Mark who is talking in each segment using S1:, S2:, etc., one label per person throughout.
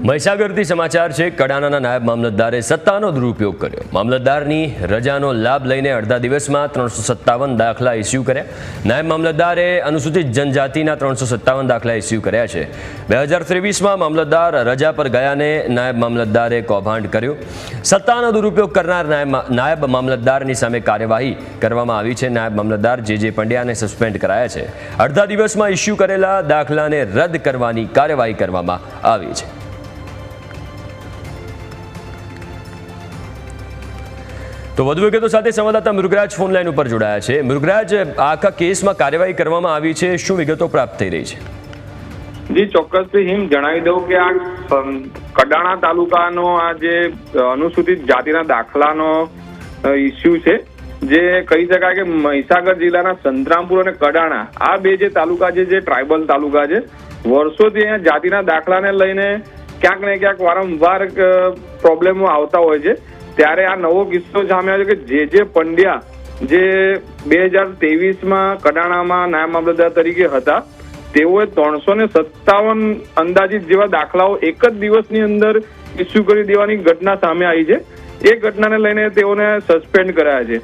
S1: મહીસાગરથી સમાચાર છે। કડાણાના નાયબ મામલતદારે સત્તાનો દુરુપયોગ કર્યો। મામલતદારની રજાનો લાભ લઈને અડધા દિવસમાં 357 દાખલા ઇસ્યુ કર્યા। નાયબ મામલતદારે અનુસૂચિત જનજાતિના 357 દાખલા ઇસ્યુ કર્યા છે। 2023માં મામલતદાર રજા પર ગયાને નાયબ મામલતદારે કૌભાંડ કર્યું। સત્તાનો દુરુપયોગ કરનાર નાયબ મામલતદારની સામે કાર્યવાહી કરવામાં આવી છે। નાયબ મામલતદાર જે પંડ્યાને સસ્પેન્ડ કરાયા છે। અડધા દિવસમાં ઇસ્યુ કરેલા દાખલાને રદ કરવાની કાર્યવાહી કરવામાં આવી છે। તો વધુ વિગતો સાથે સંવાદદાતા મૃગરાજ ફોન લાઈન ઉપર જોડાયા છે। મૃગરાજ, આખા કેસમાં કાર્યવાહી કરવામાં આવી છે, શું વિગતો પ્રાપ્ત થઈ રહી છે?
S2: જી ચોક્કસથી હિમ જણાવી દઉં કે આ કડાણા તાલુકાનો આ જે અનુસૂચિત જાતિના દાખલાનો ઇસ્યુ છે, જે કહી શકાય કે મહીસાગર જિલ્લાના સંતરામપુર અને કડાણા આ બે જે તાલુકા છે, જે ટ્રાઇબલ તાલુકા છે, વર્ષોથી અહીંયા જાતિના દાખલાને લઈને ક્યાંક ને ક્યાંક વારંવાર પ્રોબ્લેમો આવતા હોય છે। ત્યારે આ નવો કિસ્સો સામે આવ્યો કે જે પંડ્યા જે 2023માં કડાણામાં નાયબ મામલતદાર તરીકે હતા, તેઓએ 357 અંદાજિત જેવા દાખલાઓ એક જ દિવસની અંદર ઇસ્યુ કરી દેવાની ઘટના સામે આવી છે। એ ઘટનાને લઈને તેઓને સસ્પેન્ડ કરાયા છે।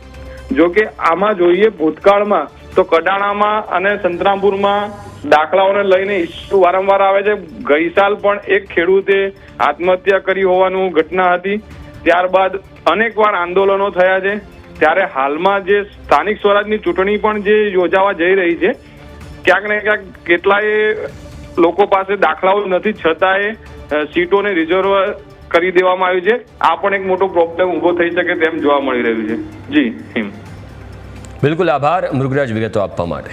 S2: જો કે આમાં જોઈએ ભૂતકાળમાં તો કડાણામાં અને સંતરામપુરમાં દાખલાઓને લઈને ઇસ્યુ વારંવાર આવે છે। ગઈ સાલ પણ એક ખેડૂતે આત્મહત્યા કરી હોવાનું ઘટના હતી। ત્યારબાદ અનેકવાર આંદોલનો થયા છે। ત્યારે હાલમાં જે સ્થાનિક સ્વરાજની ચૂંટણી પણ જે યોજાવા જઈ રહી છે, ક્યાંક ને ક્યાંક કેટલાય લોકો પાસે દાખલાઓ નથી, છતાંય સીટોને રિઝર્વ કરી દેવામાં આવી છે। આ પણ એક મોટો પ્રોબ્લેમ ઉભો થઈ શકે તેમ જોવા મળી રહ્યું છે। જી હિમ,
S1: બિલકુલ આભાર મૃગરાજ વિગતો આપવા માટે।